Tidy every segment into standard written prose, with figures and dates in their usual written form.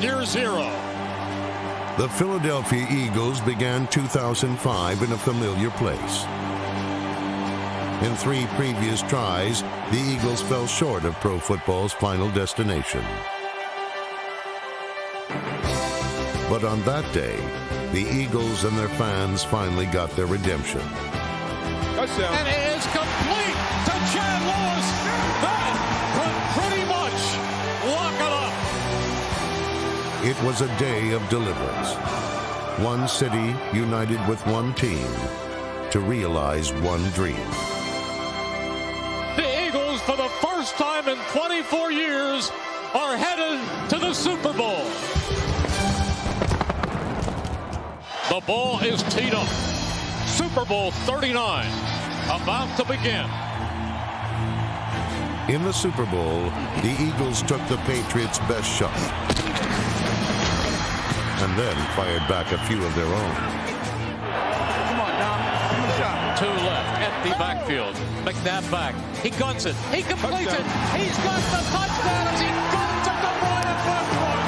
Year zero. The Philadelphia Eagles began 2005 in a familiar place. In 3 previous tries, the Eagles fell short of pro football's final destination. But on that day, the Eagles and their fans finally got their redemption. Touchdown. And it is complete to Chad Lewis. That could pretty much lock it up. It was a day of deliverance. One city united with one team to realize one dream. The Eagles, for the first time in 24 years, are headed to the Super Bowl. The ball is teed up. Super Bowl 39 about to begin. In the Super Bowl, the Eagles took the Patriots' best shot and then fired back a few of their own. Come on, Dom. Give him a shot. 2 left. Empty backfield. McNabb back. He guns it. He completes it. He's got the touchdown as he guns at the right of Westbrook.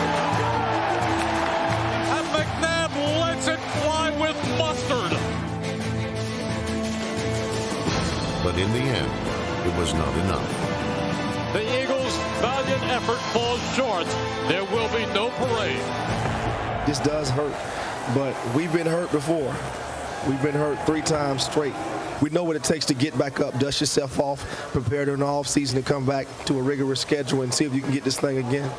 And McNabb lets it fly with mustard. But in the end, it was not enough. The Eagles' valiant effort falls short. There will be no parade. This does hurt, but we've been hurt before. We've been hurt 3 times straight. We know what it takes to get back up, dust yourself off, prepare during the offseason to come back to a rigorous schedule and see if you can get this thing again.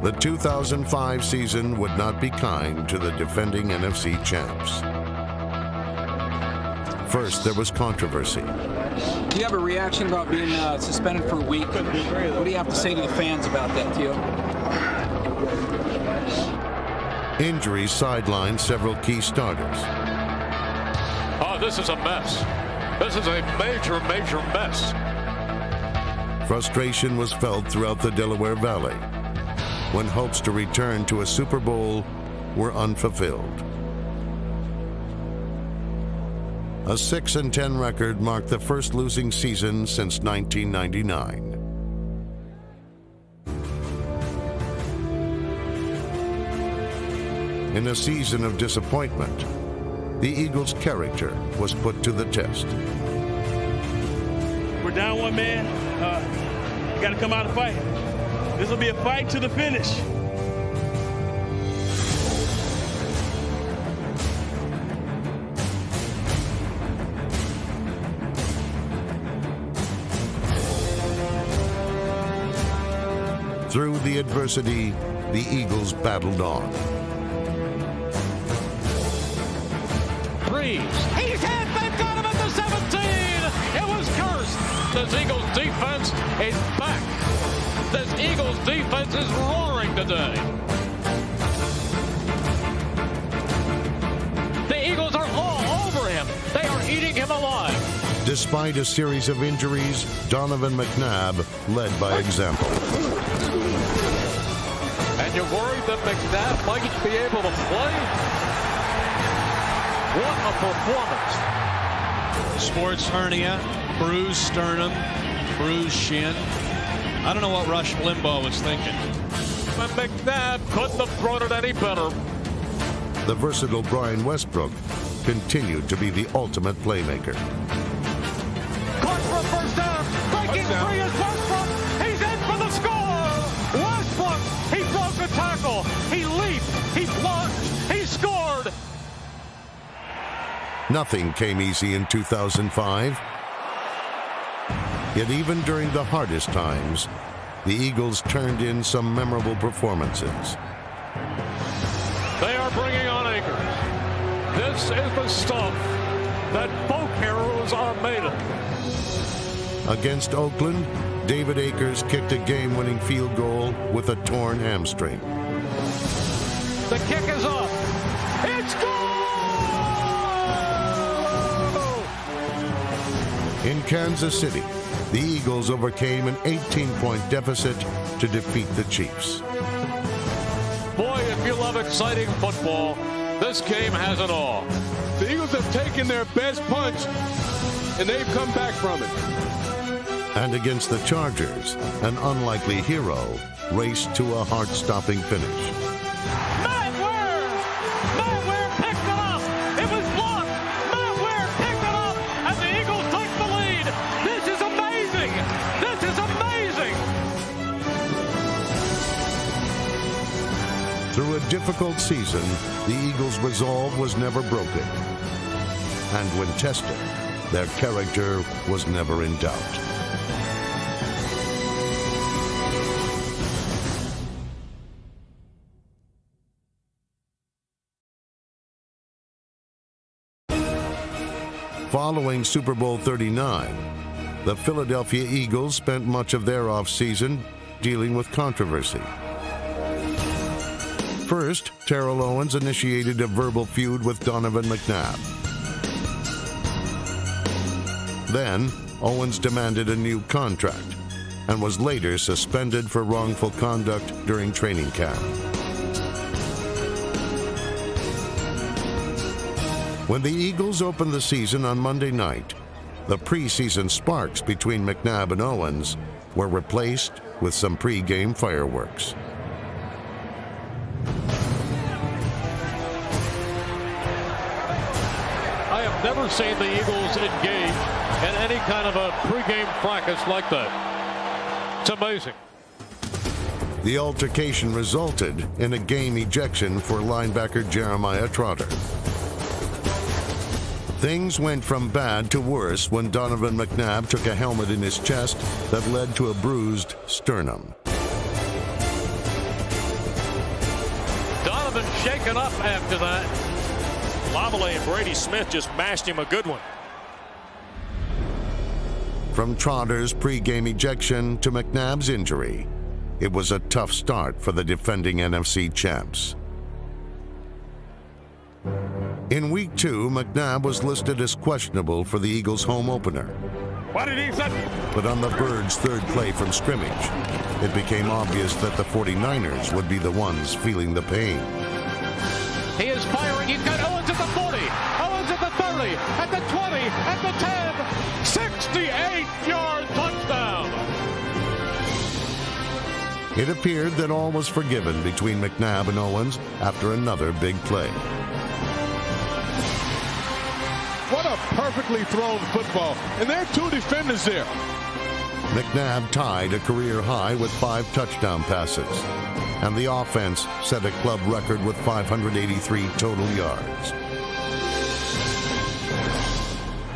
The 2005 season would not be kind to the defending NFC champs. First, there was controversy. Do you have a reaction about being suspended for a week? What do you have to say to the fans about that, Theo? Injuries sidelined several key starters. Oh, this is a mess. This is a major, major mess. Frustration was felt throughout the Delaware Valley when hopes to return to a Super Bowl were unfulfilled. A 6-10 record marked the first losing season since 1999. In a season of disappointment, the Eagles' character was put to the test. We're down 1 man. You got to come out and fight. This will be a fight to the finish. Through the adversity, the Eagles battled on. Breeze. He's hit. They've got him at the 17. It was cursed. This Eagles defense is back. This Eagles defense is roaring today. The Eagles are all over him. They are eating him alive. Despite a series of injuries, Donovan McNabb led by example. And you're worried that McNabb might be able to play? What a performance. Sports hernia, bruised sternum, bruised shin. I don't know what Rush Limbaugh was thinking. But McNabb couldn't have thrown it any better. The versatile Brian Westbrook continued to be the ultimate playmaker. Caught for a first down. Breaking free is Westbrook. He's in for the score. Westbrook, he broke a tackle. He leaped. He plunged. He scored. Nothing came easy in 2005. Yet even during the hardest times, the Eagles turned in some memorable performances. They are bringing on Akers. This is the stuff that folk heroes are made of. Against Oakland, David Akers kicked a game-winning field goal with a torn hamstring. The kick is up. It's goal! In Kansas City, the Eagles overcame an 18-point deficit to defeat the Chiefs. Boy, if you love exciting football, this game has it all. The Eagles have taken their best punch, and they've come back from it. And against the Chargers, an unlikely hero raced to a heart-stopping finish. difficult season, the Eagles' resolve was never broken. And when tested, their character was never in doubt. Following Super Bowl 39, the Philadelphia Eagles spent much of their offseason dealing with controversy. First, Terrell Owens initiated a verbal feud with Donovan McNabb. Then, Owens demanded a new contract and was later suspended for wrongful conduct during training camp. When the Eagles opened the season on Monday night, the preseason sparks between McNabb and Owens were replaced with some pre-game fireworks. I have never seen the Eagles engage in any kind of a pre-game fracas like that. It's amazing. The altercation resulted in a game ejection for linebacker Jeremiah Trotter. Things went from bad to worse when Donovan McNabb took a helmet in his chest that led to a bruised sternum. Donovan shaken up after that. Lavallee and Brady Smith just mashed him a good one. From Trotter's pre-game ejection to McNabb's injury, it was a tough start for the defending NFC champs. In Week 2, McNabb was listed as questionable for the Eagles' home opener. Why did he accept it? But on the Birds' third play from scrimmage, it became obvious that the 49ers would be the ones feeling the pain. He is firing. He's got Owens at the 40. Owens at the 30. At the 20. At the 10. 68-yard touchdown. It appeared that all was forgiven between McNabb and Owens after another big play. What a perfectly thrown football. And there are two defenders there. McNabb tied a career high with 5 touchdown passes, and the offense set a club record with 583 total yards.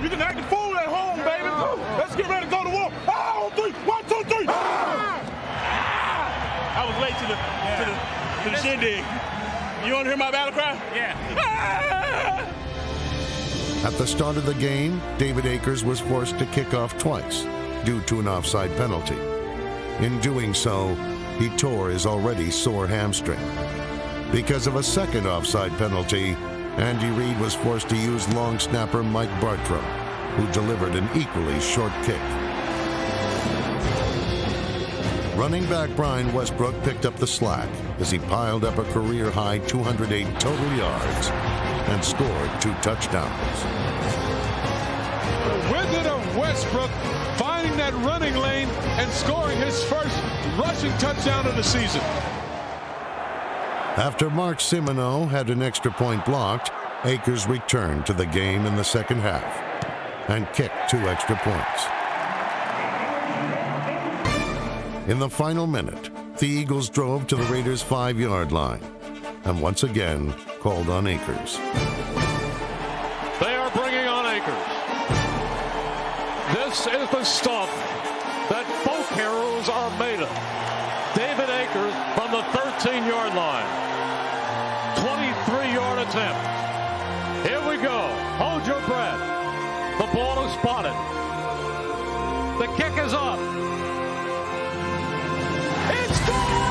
You can act the fool at home, baby. Let's get ready to go to war. 1, 2, 3. I was late to the shindig. You want to hear my battle cry? Yeah. At the start of the game, David Akers was forced to kick off twice due to an offside penalty. In doing so, he tore his already sore hamstring. Because of a second offside penalty, Andy Reid was forced to use long snapper Mike Bartram, who delivered an equally short kick. Running back Brian Westbrook picked up the slack as he piled up a career-high 208 total yards and scored 2 touchdowns. The wizard of Westbrook finding that running lane and scoring his first rushing touchdown of the season. After Mark Simoneau had an extra point blocked, Akers returned to the game in the second half and kicked 2 extra points. In the final minute, the Eagles drove to the Raiders' 5-yard line and once again called on Akers. They are bringing on Akers. This is the stuff that folk heroes are made of. David Akers from the 13-yard line. 23-yard attempt. Here we go. Hold your breath. The ball is spotted. The kick is up. It's gone!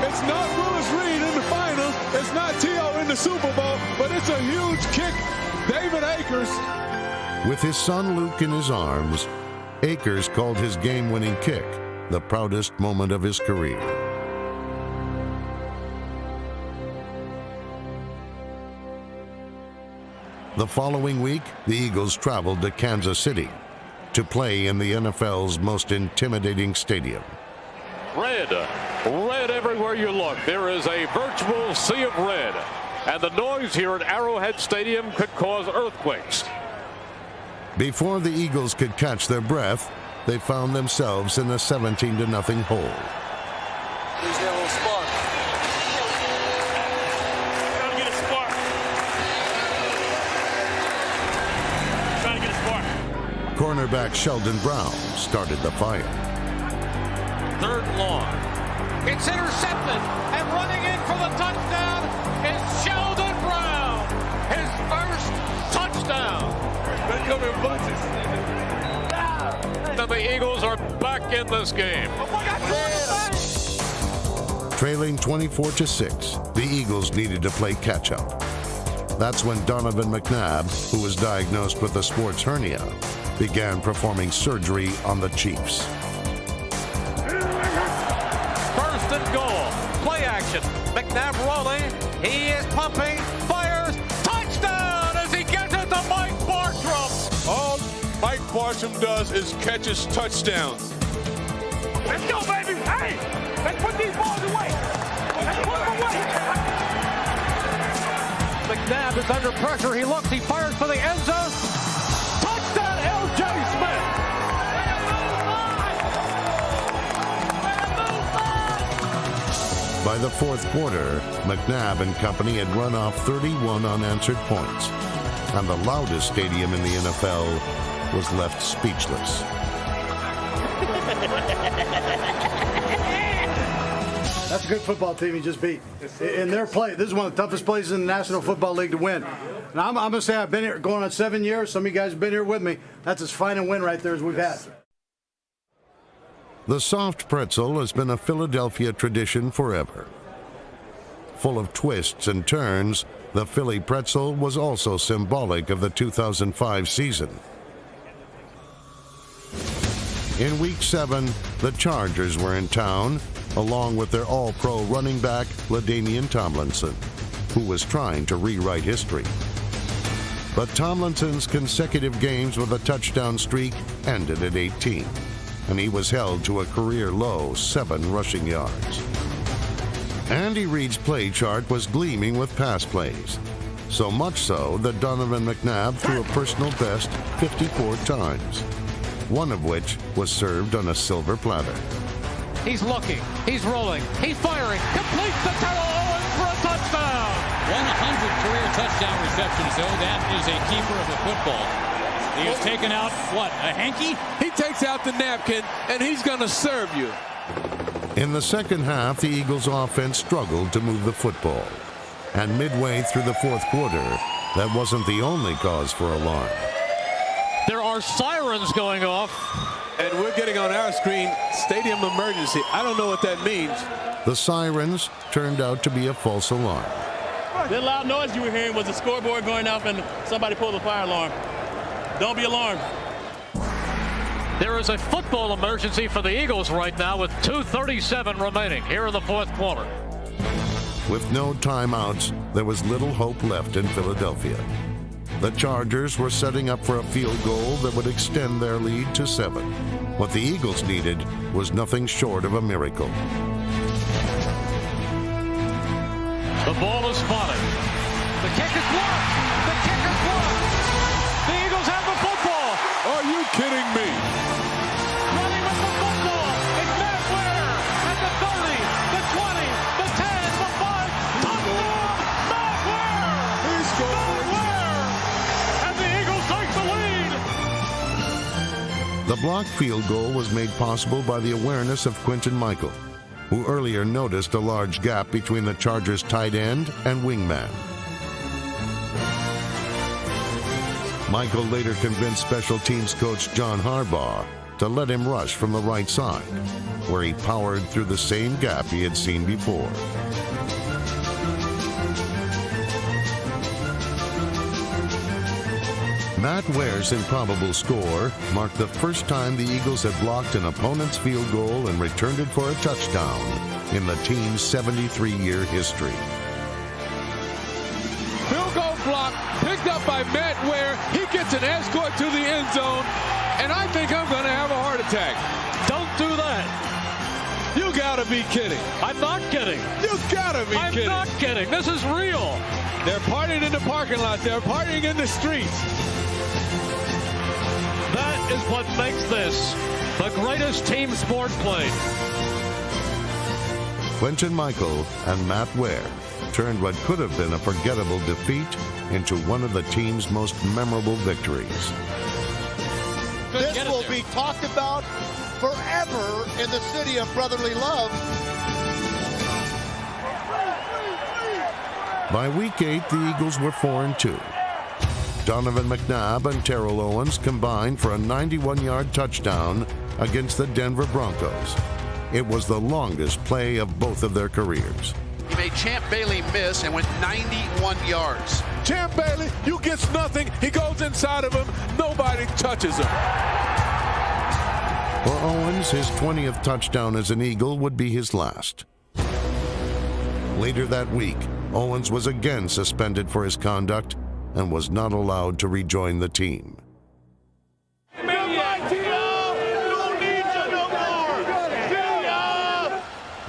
It's not Willis Reed in the finals. It's not T.O. in the Super Bowl, but it's a huge kick. David Akers. With his son Luke in his arms, Akers called his game-winning kick the proudest moment of his career. The following week, the Eagles traveled to Kansas City to play in the NFL's most intimidating stadium. Red everywhere you look. There is a virtual sea of red. And the noise here at Arrowhead Stadium could cause earthquakes. Before the Eagles could catch their breath, they found themselves in a 17-0 hole. Cornerback Sheldon Brown started the fire. 3rd and long. It's intercepted, and running in for the touchdown is Sheldon Brown. His first touchdown. They come in bunches. And the Eagles are back in this game. Trailing 24-6, the Eagles needed to play catch-up. That's when Donovan McNabb, who was diagnosed with a sports hernia, began performing surgery on the Chiefs. 1st and goal. Play action. McNabb rolling. He is pumping. Fires. Touchdown as he gets it to Mike Bartram. All Mike Bartram does is catches touchdowns. Let's go, baby. Hey, let's put these balls away. Let's put them away. McNabb is under pressure. He looks. He fires for the end zone. Touchdown, L.J. Smith. By the 4th quarter, McNabb and company had run off 31 unanswered points, and the loudest stadium in the NFL was left speechless. That's a good football team he just beat. In their play, this is one of the toughest places in the National Football League to win. And I'm going to say I've been here going on 7 years. Some of you guys have been here with me. That's as fine a win right there as we've had. The soft pretzel has been a Philadelphia tradition forever. Full of twists and turns, the Philly pretzel was also symbolic of the 2005 season. In Week 7, the Chargers were in town, along with their all-pro running back, LaDainian Tomlinson, who was trying to rewrite history. But Tomlinson's consecutive games with a touchdown streak ended at 18, and he was held to a career-low 7 rushing yards. Andy Reid's play chart was gleaming with pass plays, so much so that Donovan McNabb threw a personal best 54 times, one of which was served on a silver platter. He's looking. He's rolling. He's firing. Completes the Terrell Owens for a touchdown. 100 career touchdown receptions, though. That is a keeper of the football. He has taken out, what, a hanky? He takes out the napkin, and he's going to serve you. In the second half, the Eagles' offense struggled to move the football. And midway through the 4th quarter, that wasn't the only cause for alarm. There are sirens going off. And we're getting on our screen, stadium emergency. I don't know what that means. The sirens turned out to be a false alarm. The loud noise you were hearing was the scoreboard going off and somebody pulled the fire alarm. Don't be alarmed. There is a football emergency for the Eagles right now with 2:37 remaining here in the 4th quarter. With no timeouts, there was little hope left in Philadelphia. The Chargers were setting up for a field goal that would extend their lead to 7. What the Eagles needed was nothing short of a miracle. The ball is spotted. The kick is blocked. The kick is blocked. The Eagles have the football. Are you kidding me? Running with the football. It's Matt Ware at the 30, the 20, the 10, the 5. Touchdown, Matt Ware. He scored. Matt Ware. And the Eagles take the lead. The blocked field goal was made possible by the awareness of Quintin Michael, who earlier noticed a large gap between the Chargers' tight end and wingman. Michael later convinced special teams coach John Harbaugh to let him rush from the right side, where he powered through the same gap he had seen before. Matt Ware's improbable score marked the first time the Eagles had blocked an opponent's field goal and returned it for a touchdown in the team's 73-year history. Field goal block picked up by Matt Ware. He gets an escort to the end zone, and I think I'm going to have a heart attack. Don't do that. You got to be kidding. I'm not kidding. You got to be kidding. I'm not kidding. This is real. They're partying in the parking lot. They're partying in the streets. That is what makes this the greatest team sport played. Quintin Michael and Matt Ware turned what could have been a forgettable defeat into one of the team's most memorable victories. This will be talked about forever in the city of brotherly love. By week 8, the Eagles were 4-2. Donovan McNabb and Terrell Owens combined for a 91-yard touchdown against the Denver Broncos. It was the longest play of both of their careers. He made Champ Bailey miss and went 91 yards. Champ Bailey, you get nothing. He goes inside of him. Nobody touches him. For Owens, his 20th touchdown as an Eagle would be his last. Later that week, Owens was again suspended for his conduct and was not allowed to rejoin the team.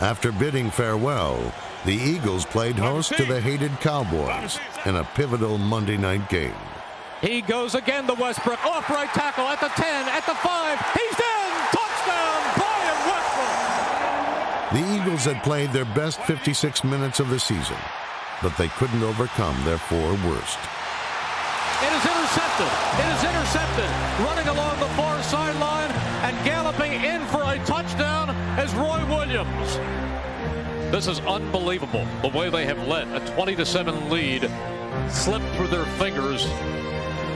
After bidding farewell, the Eagles played host to the hated Cowboys in a pivotal Monday night game. He goes again to Westbrook. Off right tackle at the 10, at the 5. He's in! Touchdown, Brian Westbrook! The Eagles had played their best 56 minutes of the season, but they couldn't overcome their 4 worst. It is intercepted. It is intercepted. Running along the far sideline and galloping in for a touchdown is Roy Williams. This is unbelievable, the way they have let a 20-7 lead slip through their fingers.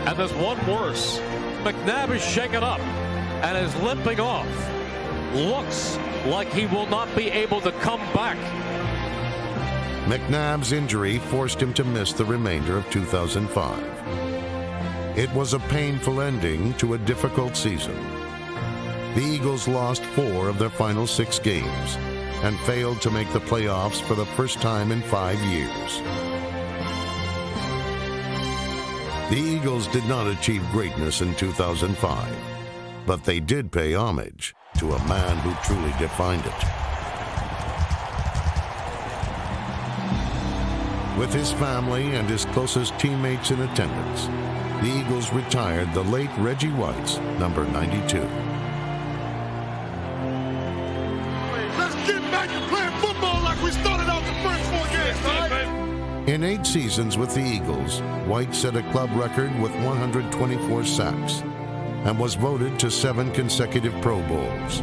And there's one worse. McNabb is shaken up and is limping off. Looks like he will not be able to come back. McNabb's injury forced him to miss the remainder of 2005. It was a painful ending to a difficult season. The Eagles lost 4 of their final 6 games and failed to make the playoffs for the first time in 5 years. The Eagles did not achieve greatness in 2005, but they did pay homage to a man who truly defined it. With his family and his closest teammates in attendance, the Eagles retired the late Reggie White's number 92. Let's get back to playing football like we started out the first 4 games, right? In 8 seasons with the Eagles, White set a club record with 124 sacks and was voted to 7 consecutive Pro Bowls.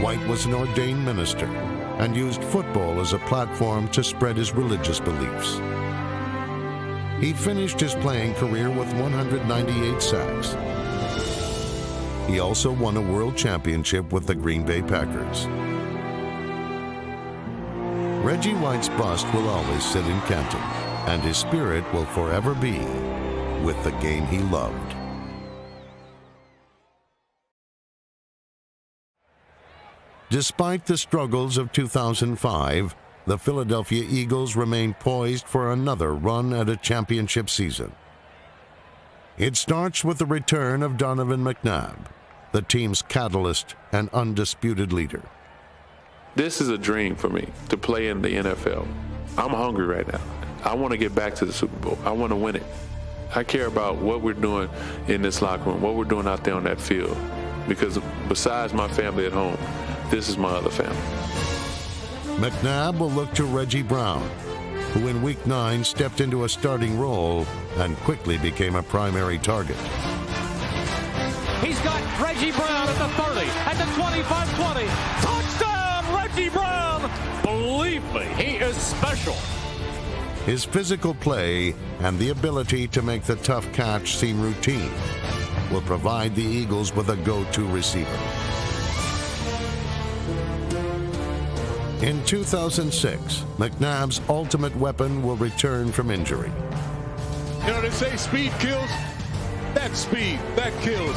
White was an ordained minister and used football as a platform to spread his religious beliefs. He finished his playing career with 198 sacks. He also won a world championship with the Green Bay Packers. Reggie White's bust will always sit in Canton, and his spirit will forever be with the game he loved. Despite the struggles of 2005, the Philadelphia Eagles remain poised for another run at a championship season. It starts with the return of Donovan McNabb, the team's catalyst and undisputed leader. This is a dream for me, to play in the NFL. I'm hungry right now. I want to get back to the Super Bowl. I want to win it. I care about what we're doing in this locker room, what we're doing out there on that field, because besides my family at home, this is my other family. McNabb will look to Reggie Brown, who in Week 9 stepped into a starting role and quickly became a primary target. He's got Reggie Brown at the 30, at the 25-20. Touchdown, Reggie Brown! Believe me, he is special. His physical play and the ability to make the tough catch seem routine will provide the Eagles with a go-to receiver. In 2006, McNabb's ultimate weapon will return from injury. You know, they say speed kills. That's speed. That kills.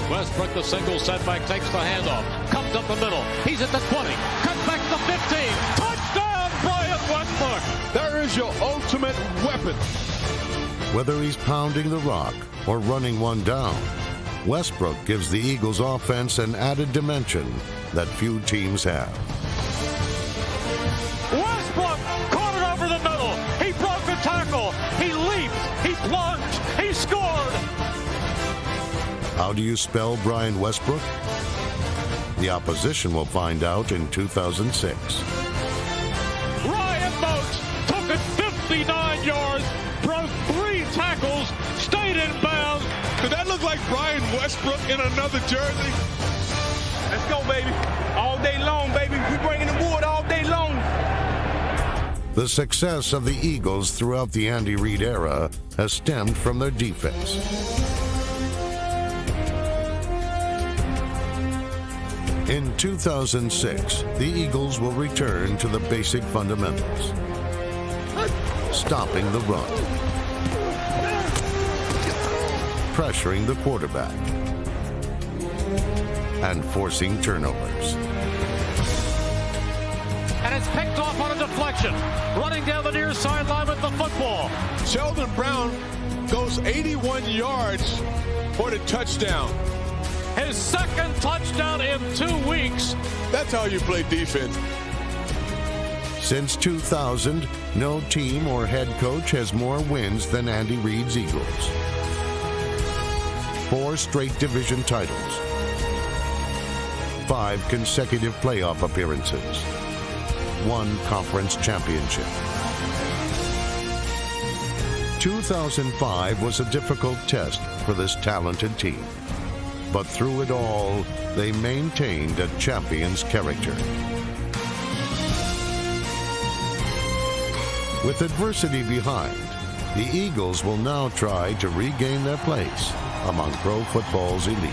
Westbrook, the single setback, takes the handoff, comes up the middle. He's at the 20, cuts back to the 15. Touchdown, Brian Westbrook! There is your ultimate weapon. Whether he's pounding the rock or running one down, Westbrook gives the Eagles' offense an added dimension that few teams have. Westbrook caught it over the middle. He broke a tackle. He leaped. He plunged. He scored. How do you spell Brian Westbrook? The opposition will find out in 2006. Ryan Moats took it 59 yards, broke 3 tackles, stayed in like Brian Westbrook in another jersey? Let's go, baby. All day long, baby. We bringing the wood all day long. The success of the Eagles throughout the Andy Reid era has stemmed from their defense. In 2006, the Eagles will return to the basic fundamentals. Stopping the run. Pressuring the quarterback. And forcing turnovers. And it's picked off on a deflection. Running down the near sideline with the football. Sheldon Brown goes 81 yards for the touchdown. His second touchdown in 2 weeks. That's how you play defense. Since 2000, no team or head coach has more wins than Andy Reid's Eagles. 4 straight division titles. 5 consecutive playoff appearances. 1 conference championship. 2005 was a difficult test for this talented team. But through it all, they maintained a champion's character. With adversity behind, the Eagles will now try to regain their place among pro football's elite.